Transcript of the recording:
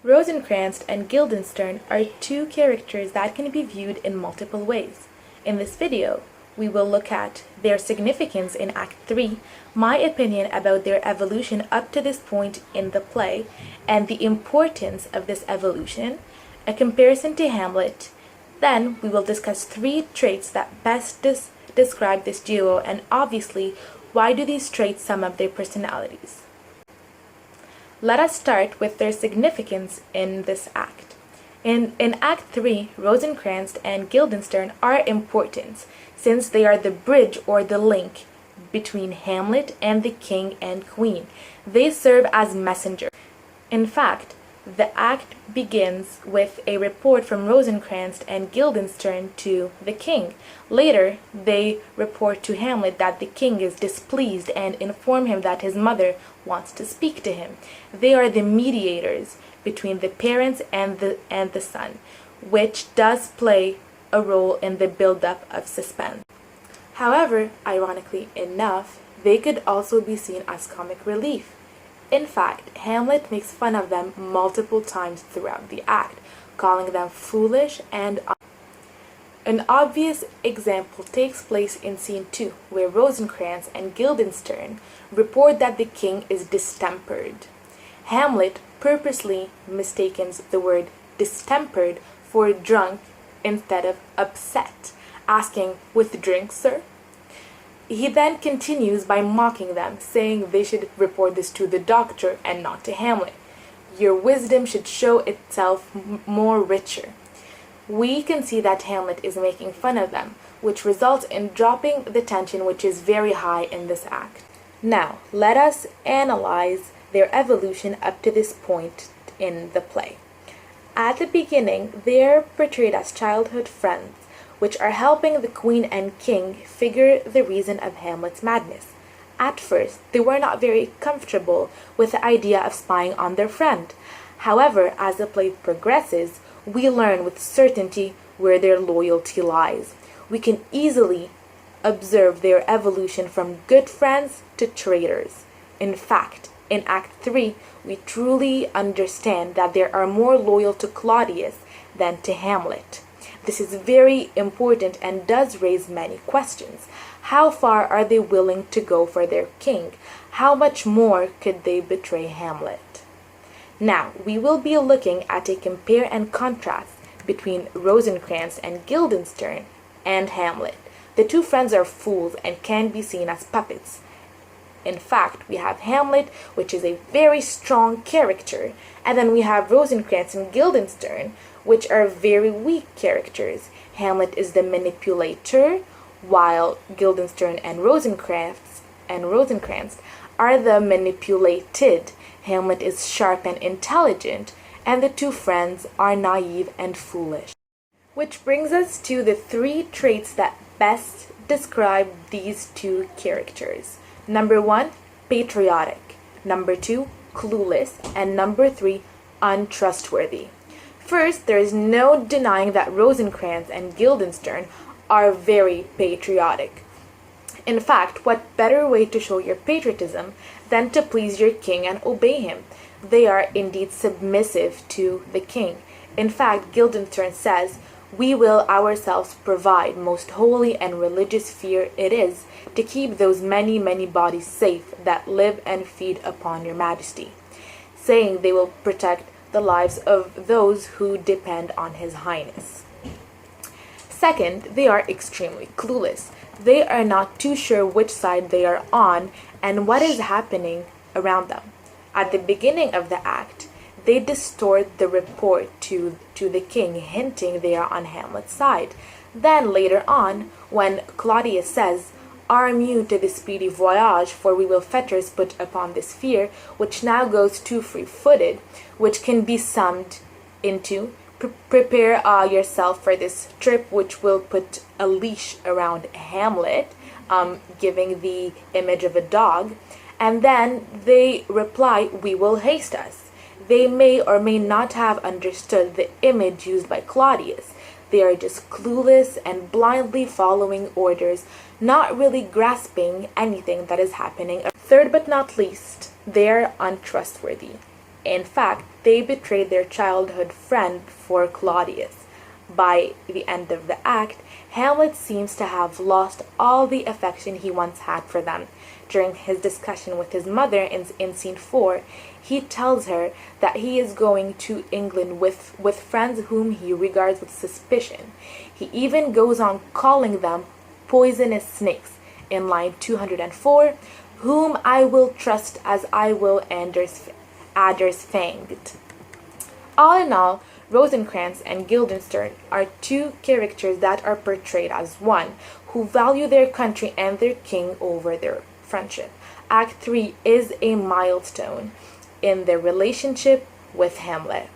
Rosencrantz and Guildenstern are two characters that can be viewed in multiple ways. In this video, we will look at their significance in Act 3, my opinion about their evolution up to this point in the play, and the importance of this evolution, a comparison to Hamlet. Then we will discuss three traits that best describe this duo, and obviously, why do these traits sum up their personalities. Let us start with their significance in this act. In Act 3, Rosencrantz and Guildenstern are important since they are the bridge or the link between Hamlet and the king and queen. They serve as messengers. In fact, the act begins with a report from Rosencrantz and Guildenstern to the king. Later, they report to Hamlet that the king is displeased and inform him that his mother wants to speak to him. They are the mediators between the parents and the son, which does play a role in the build-up of suspense. However, ironically enough, they could also be seen as comic relief. In fact, Hamlet makes fun of them multiple times throughout the act, calling them foolish and an obvious example takes place in Scene 2, where Rosencrantz and Guildenstern report that the king is distempered. Hamlet purposely mistakes the word distempered for drunk instead of upset, asking, "With drink, sir?" He then continues by mocking them, saying they should report this to the doctor and not to Hamlet. Your wisdom should show itself more richer. We can see that Hamlet is making fun of them, which results in dropping the tension, which is very high in this act. Now, let us analyze their evolution up to this point in the play. At the beginning, they're portrayed as childhood friends, which are helping the queen and king figure the reason of Hamlet's madness. At first, they were not very comfortable with the idea of spying on their friend. However, as the play progresses, we learn with certainty where their loyalty lies. We can easily observe their evolution from good friends to traitors. In fact, in Act 3, we truly understand that they are more loyal to Claudius than to Hamlet. This is very important and does raise many questions. How far are they willing to go for their king? How much more could they betray Hamlet? Now, we will be looking at a compare and contrast between Rosencrantz and Guildenstern and Hamlet. The two friends are fools and can be seen as puppets. In fact, we have Hamlet, which is a very strong character, and then we have Rosencrantz and Guildenstern, which are very weak characters. Hamlet is the manipulator, while Guildenstern and Rosencrantz are the manipulated. Hamlet is sharp and intelligent, and the two friends are naive and foolish. Which brings us to the three traits that best describe these two characters. Number 1, patriotic. Number 2, clueless. And number 3, untrustworthy. First, there is no denying that Rosencrantz and Guildenstern are very patriotic. In fact, what better way to show your patriotism than to please your king and obey him? They are indeed submissive to the king. In fact, Guildenstern says, "We will ourselves provide most holy and religious fear it is to keep those many, many bodies safe that live and feed upon your majesty," saying they will protect the lives of those who depend on his highness. Second, they are extremely clueless. They are not too sure which side they are on and what is happening around them. At the beginning of the act, they distort the report to the king, hinting they are on Hamlet's side. Then later on, when Claudius says, "Arm you to the speedy voyage, for we will fetters put upon this fear," which now goes too free-footed, which can be summed into, prepare yourself for this trip, which will put a leash around Hamlet, giving the image of a dog. And then they reply, "We will haste us." They may or may not have understood the image used by Claudius. They are just clueless and blindly following orders, not really grasping anything that is happening. Third but not least, they are untrustworthy. In fact, they betrayed their childhood friend for Claudius. By the end of the act, Hamlet seems to have lost all the affection he once had for them. During his discussion with his mother in scene 4, he tells her that he is going to England with friends whom he regards with suspicion. He even goes on calling them poisonous snakes. In line 204, whom I will trust as I will adders fanged. All in all, Rosencrantz and Guildenstern are two characters that are portrayed as one, who value their country and their king over their friendship. Act 3 is a milestone in their relationship with Hamlet.